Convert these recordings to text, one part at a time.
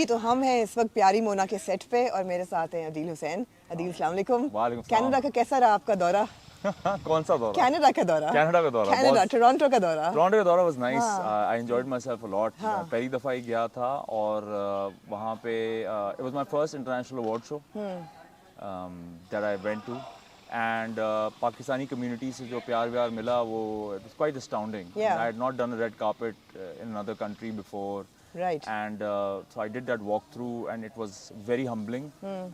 जी तो हम हैं इस वक्त प्यारी मोना के सेट पे और मेरे साथ हैं अदील हुसैन। अदील अस्सलाम वालेकुम। कनाडा का कैसा रहा आपका दौरा? कौन सा दौरा? कनाडा का दौरा। कनाडा, टोरंटो का दौरा। टोरंटो का दौरा was nice. I enjoyed myself a lot. मैं पहली दफा ही गया था और वहाँ पे it was my first international award show that I went to and Pakistani community से जो प्यार व्यार मिला वो it was quite astounding. I had not done a red carpet in another country before. Right. And so I did that walkthrough and it was very humbling.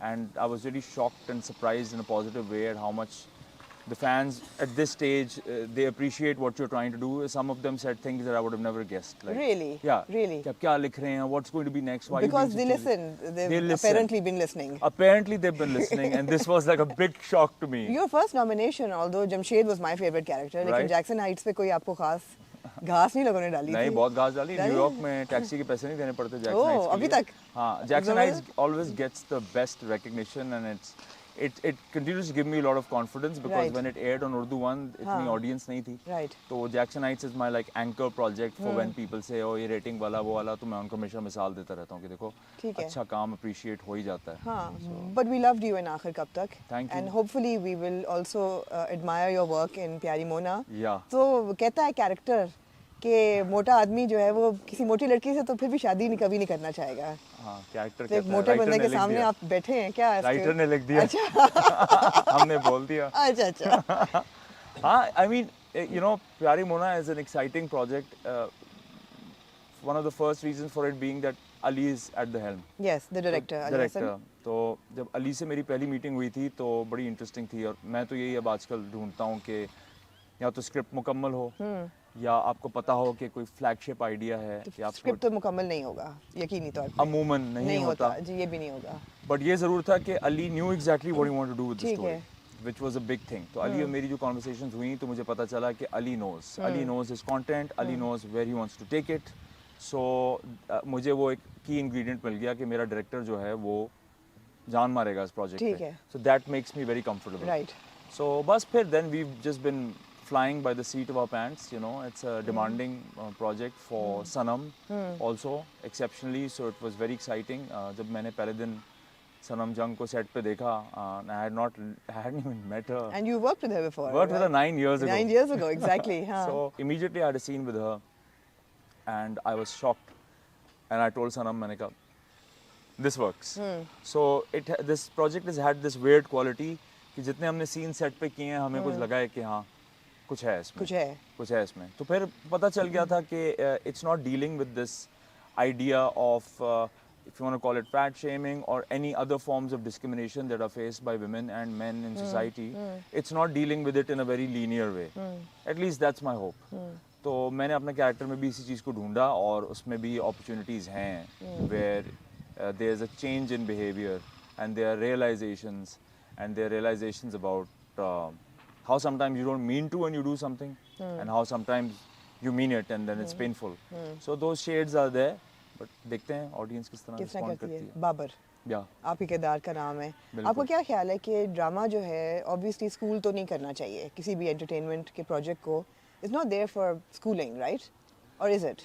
And I was really shocked and surprised in a positive way at how much the fans at this stage they appreciate what you're trying to do. Some of them said things that I would have never guessed. Like, really? Yeah. Really? Kya likh rahe hain? What's going to be next? Why because they listen. They've apparently been listening. Apparently they've been listening, and this was like a big shock to me. Your first nomination, although Jamshed was my favorite character, Right. लेकिन Jackson Heights पे कोई आपको खास घास नहीं लोगों ने डाली नहीं थी? बहुत घास डाली. न्यूयॉर्क में टैक्सी के पैसे नहीं देने पड़ते जैक्सन हाइट्स के अभी लिए. तक? हाँ, Jackson Heights always gets the best recognition and it continues to give me a lot of confidence because Right. when it aired on Urdu One इतनी audience नहीं थी. Right. तो Jackson Heights is my like anchor project for when people say oh ये rating वाला वो वाला, तो मैं उनको हमेशा मिसाल देता रहता हूँ कि देखो अच्छा काम appreciate हो ही जाता है. हाँ, but we loved you in आखिर कब तक. Thank you. And hopefully we will also admire your work in प्यारी मोना. Yeah. तो कहता है कैरेक्टर कि मोटा आदमी जो है वो किसी मोटी लड़की से तो फिर भी शादी कभी नहीं करना चाहेगा. हाँ, कैरेक्टर तो एक मोटे बंदे के सामने आप बैठे हैं क्या? राइटर ने लिख दिया. अच्छा. हमने बोल दिया. अच्छा. हाँ, I mean, you know, प्यारी Mona is an exciting project. One of the first reasons for it being that Ali is at the helm. Yes, the director. Director. तो जब अली से मेरी पहली मीटिंग हुई थी तो बड़ी इंटरेस्टिंग थी और मैं तो यही अब आजकल ढूंढता हूँ कि या तो स्क्रिप्ट मुकम्मल हो या आपको पता हो कि कोई फ्लैगशिप आइडिया है कि आप स्क्रिप्ट तो मुकम्मल नहीं होगा यकीनी तौर पे. अमूमन नहीं होता जी, ये भी नहीं होगा. बट ये जरूर था कि Ali knew exactly what he wanted to do with the ठीक स्टोरी है. which was a big thing. तो अली और मेरी जो conversations हुई तो मुझे पता चला कि Ali knows his content, Ali knows where he wants to take it. So मुझे वो एक key ingredient मिल गया कि मेरा डायरेक्टर जो है वो जान मारेगा इस प्रोजेक्ट ठीक पे. है. So that makes me very comfortable. Right. So बस फिर then we've just been flying by the seat of our pants, you know. It's a demanding project for Sanam also exceptionally, so it was very exciting. जब मैंने पहले दिन Sanam Jung को set पे देखा, I hadn't even met her. And you worked with her before. Worked with her 9 years ago. 9 years ago, exactly. हाँ. So immediately I had a scene with her, and I was shocked. And I told Sanam, मैंने कहा, this works. So this project has had this weird quality कि जितने हमने scene set पे किए हैं हमें कुछ लगा है कि हाँ कुछ है इसमें. कुछ है इसमें. तो फिर पता चल गया था कि it's not dealing with this idea of if you want to call it fat shaming or any other forms of discrimination that are faced by women and men in society. It's not dealing with it in a very linear way. At least that's my hope. तो मैंने अपने character में भी इसी चीज़ को ढूंढा और उसमें भी opportunities हैं where there's a change in behavior and there are realizations about how sometimes you don't mean to when you do something and how sometimes you mean it and then it's painful. So those shades are there. But देखते हैं audience किस तरह respond करती है. बाबर आप ही किरदार का नाम है. आपको क्या ख्याल है कि ड्रामा जो है ऑब्वियसली स्कूल तो नहीं करना चाहिए किसी भी एंटरटेनमेंट के प्रोजेक्ट को. It's not there for schooling, right? और is it?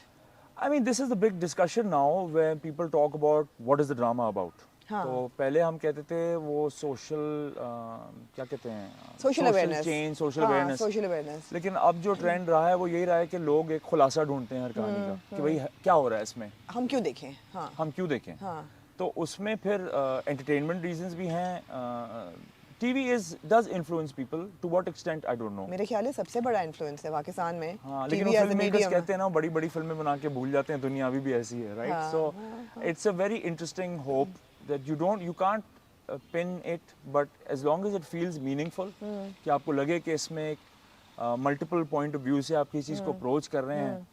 I mean this is the big discussion now when people talk about what is the drama about. तो पहले हम कहते थे वो सोशल क्या कहते हैं, social awareness, change, social awareness. लेकिन अब जो ट्रेंड रहा है वो यही रहा है कि लोग एक खुलासा ढूंढते हैं हर कहानी का कि भाई क्या हो रहा है इसमें, हम क्यों देखें. हम क्यों देखें. तो उसमें फिर एंटरटेनमेंट रीजंस भी हैं. TV does influence people to what extent I don't know. मेरे ख्याल है सबसे बड़ा इन्फ्लुएंस है पाकिस्तान में. लेकिन फिल्म मेकर्स कहते हैं ना बड़ी बड़ी फिल्में बना के भूल जाते हैं दुनिया अभी भी ऐसी है, right? So it's a very interesting hope that you can't pin it, but as long as it feels meaningful, कि आपको लगे कि इसमें एक multiple point of view से आप किसी चीज़ को approach कर रहे हैं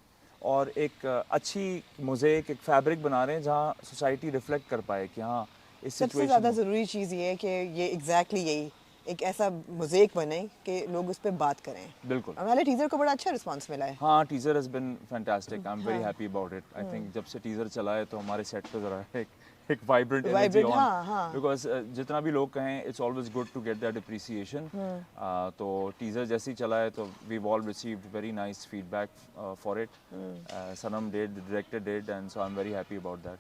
और एक अच्छी मोज़ेक, एक फैब्रिक बना रहे हैं जहाँ सोसाइटी रिफ्लेक्ट कर पाए कि हाँ इस सबसे ज़्यादा ज़रूरी चीज़ ये है कि ये एग्जैक्टली यही एक ऐसा मोज़ेक बने कि लोग उस पर बात करें. बिल्कुल. हमारे टीजर को बड़ा अच्छा रिस्पांस मिला है. हाँ, teaser has been fantastic. I am very happy about it. I think जब से टीजर चला है तो हमारे सेट पे ज़रा एक एक वाइब्रेंट एनर्जी Vibrant, ऑन, हाँ, हाँ. बिकॉज जितना भी लोग कहें it's always good to get that appreciation. तो टीजर जैसे ही चला है तो we all received very nice feedback for it. Sanam did, the director did, and so I am very happy about that.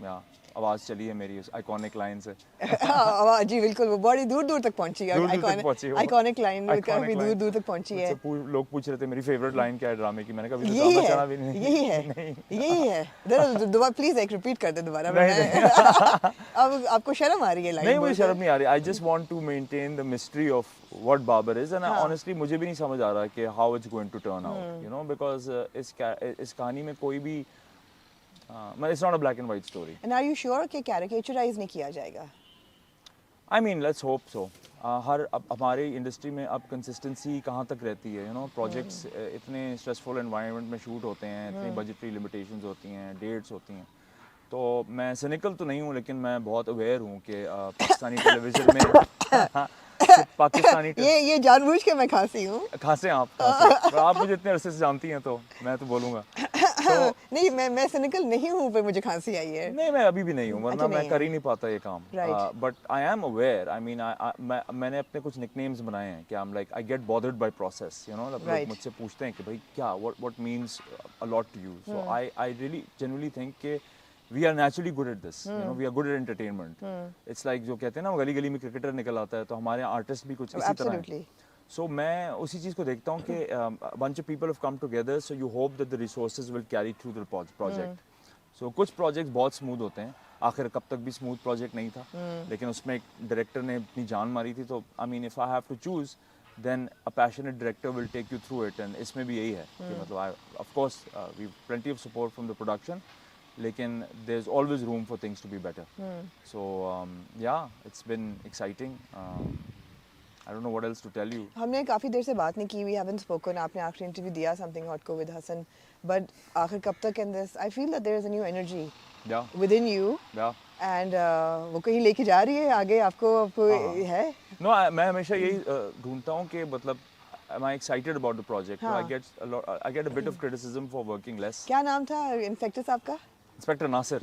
या आवाज़ चली है मेरी आइकॉनिक लाइन से. हाँ, जी बिल्कुल, वो बड़ी दूर दूर तक पहुंची है. दूर तक पहुंची है वो. आइकॉनिक लाइन काफी Iconic दूर line. दूर तक पहुंची है. मुझसे लोग पूछ रहे थे मेरी फेवरेट लाइन क्या है ड्रामे की. मैंने कहा अभी तो यही ड्रामा है, चला भी नहीं. यही है, नहीं. यही है. दोबारा प्लीज एक रिपीट कर दे दोबारा. नहीं. अब आपको शर्म आ रही है लाइन नहीं, मुझे बोलते? शर्म नहीं आ रही. I just want to maintain the mystery of what Babar is, and honestly मुझे भी नहीं समझ आ रहा कि how it's going to turn out, you know, because इस कहानी में कोई भी it's not a black and white story. And are you sure कि कैरिकेचराइज नहीं किया जाएगा? I mean let's hope so. हमारी इंडस्ट्री में अब कंसिस्टेंसी कहाँ तक रहती है, यू नो. प्रोजेक्ट्स इतने स्ट्रेसफुल एनवायरनमेंट में शूट होते हैं, इतनी बजटरी लिमिटेशंस होती हैं, डेट्स होती हैं. तो मैं सिनिकल तो नहीं हूँ, लेकिन मैं बहुत अवेयर हूँ कि पाकिस्तानी टेलीविजन में पाकिस्तानी ये जानबूझ के मैं खांसी हूँ. खांसे आप मुझे इतने अरसे से जानती हैं तो मैं तो बोलूँगा. तो नहीं, मैं सिनिकल नहीं हूँ, पर मुझे खांसी आई है. नहीं, मैं अभी भी नहीं हूँ, वरना मैं कर ही नहीं पाता ये काम. But I am aware. I mean मैंने अपने कुछ निकनेम्स बनाए हैं कि I am like I get bothered by process, you know. लोग मुझसे पूछते हैं कि भाई क्या what means a lot to you. So I really genuinely think कि we are naturally good at this, you know, we are good at entertainment. It's like जो कहते हैं ना, गली गली में क्रिकेटर निकल आता है, तो हमारे आर्टिस्ट भी कुछ इसी तरह हैं. So मैं उसी चीज़ को देखता हूँ कि bunch of people have come together, so you hope that the resources will carry through the project. So कुछ projects बहुत smooth होते हैं. आखिर कब तक भी smooth project नहीं था, लेकिन उसमें एक director ने अपनी जान मारी थी. तो I mean, if I have to choose, then a passionate director will take you through it. And इसमें भी यही है कि मतलब of course we have plenty of support from the production. लेकिन there's always room for things to be better. So yeah, it's been exciting. I don't know what else to tell you. हमने काफ़ी देर से बात नहीं की. We haven't spoken. आपने आखिरी interview दिया Something Hot को with Hassan. But आखिर कब तक in this? I feel that there is a new energy within you. Yeah. And वो कहीं लेके जा रही है आगे आपको है? No, मैं हमेशा यही ढूंढता हूँ कि मतलब am I excited about the project? I get a bit of criticism for working less. क्या नाम था इंस्पेक्टर साहब का? Inspector Nasir.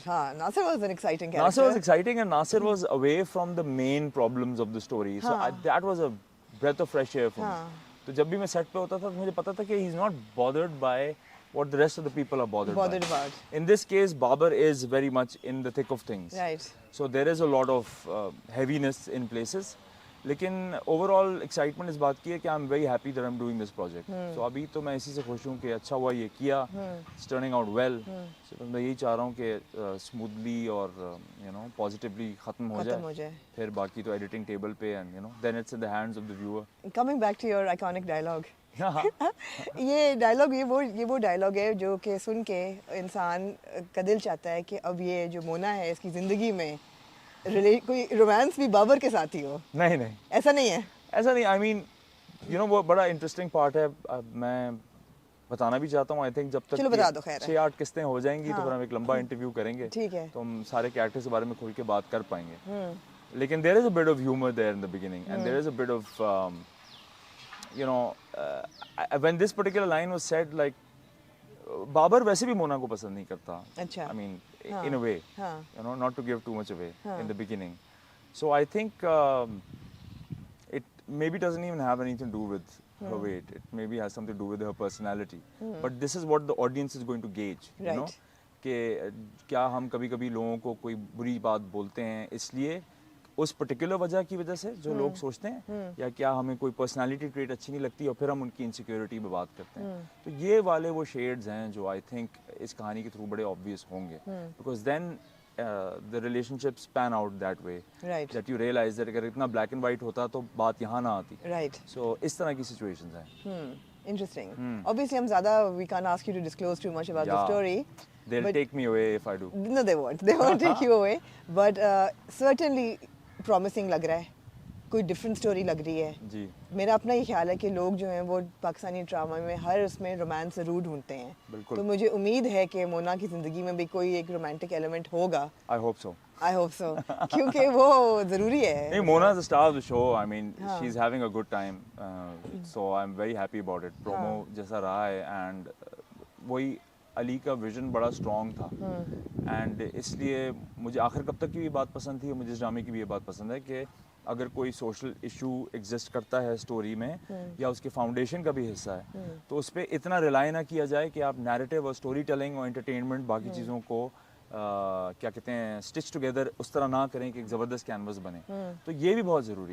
हाँ, Nasir was an exciting character. Nasir was exciting, and Nasir was away from the main problems of the story. So that was a breath of fresh air for me. तो जब भी मैं set पे होता था तो मुझे पता था कि he's not bothered by what the rest of the people are bothered about. In this case, Babar is very much in the thick of things. Right. So there is a lot of heaviness in places. लेकिन overall excitement इस बात की है कि I am very happy that I am doing this project. So अभी तो मैं इसी से खुश हूँ कि अच्छा हुआ ये किया. It's turning out well. So मैं यही चाह रहा हूँ कि स्मूथली और यू नो पॉजिटिवली खत्म हो जाए. फिर बाकी तो एडिटिंग टेबल पे and you know then it's in the hands of the viewer. Coming back to your iconic dialogue. ये डायलॉग ये वो डायलॉग है जो कि सुन के इंसान का दिल चाहता है कि अब ये जो मोना है इसकी ज़िंदगी में कोई रोमांस भी बाबर के साथ ही हो. नहीं, ऐसा नहीं है. ऐसा नहीं. आई मीन यू नो वो बड़ा इंटरेस्टिंग पार्ट है. मैं बताना भी चाहता हूँ. आई थिंक जब तक 6-8 किस्तें हो जाएंगी तो फिर हम एक लंबा इंटरव्यू करेंगे. ठीक है. तो हम सारे कैरेक्टर्स के बारे में खुल के बात कर पाएंगे. लेकिन there is a bit of humour there in the beginning and there is a bit of you know when this particular line was said like Babar वैसे भी मोना को पसंद नहीं करता. अच्छा. I mean in a way, you know, not to give too much away in the beginning. So I think it maybe doesn't even have anything to do with her weight. It maybe has something to do with her personality. But this is what the audience is going to gauge, you know, कि क्या हम कभी-कभी लोगों को कोई बुरी बात बोलते हैं इसलिए उस पर्टिकुलर वजह की वजह से जो लोग सोचते हैं, या क्या हमें कोई पर्सनालिटी ट्रेट अच्छी नहीं लगती और फिर हम उनकी इनसिक्योरिटी में बात करते हैं. तो ये वाले वो शेड्स हैं जो आई थिंक इस कहानी के थ्रू बड़े ऑब्वियस होंगे. Because then the relationships pan out that way that you realise that अगर इतना ब्लैक एंड वाइट होता तो बात यहाँ ना आती. राइट. सो इस तरह की सिचुएशंस हैं. Interesting. Obviously, हम ज़्यादा we can't ask you to disclose too much about the story. They'll take me away if I do. No, they won't. They won't take you away. But certainly promising लग रहा है. कोई different story लग रही है. जी. मेरा अपना ये ख्याल है कि लोग जो हैं वो पाकिस्तानी ड्रामा में हर उसमें रोमांस ज़रूर ढूंढते हैं. बिल्कुल. तो मुझे उम्मीद है कि मोना की ज़िंदगी में भी कोई एक रोमांटिक एलिमेंट होगा. I hope so. I hope so. क्योंकि वो ज़रूरी है. नहीं, Mona is the star of the show. I mean, she's having a good time. So I'm very happy about it. Promo जैसा रहा है and वही अली का विजन बड़ा स्ट्रॉन्ग था एंड इसलिए मुझे आखिर कब तक की भी बात पसंद थी और मुझे इस ड्रामे की भी ये बात पसंद है कि अगर कोई सोशल इशू एग्जिस्ट करता है स्टोरी में या उसके फाउंडेशन का भी हिस्सा है तो उस पर इतना रिलाई ना किया जाए कि आप नैरेटिव और स्टोरी टेलिंग और एंटरटेनमेंट बाकी चीज़ों को क्या कहते हैं स्टिच टुगेदर उस तरह ना करें कि एक ज़बरदस्त कैनवस बने तो ये भी बहुत ज़रूरी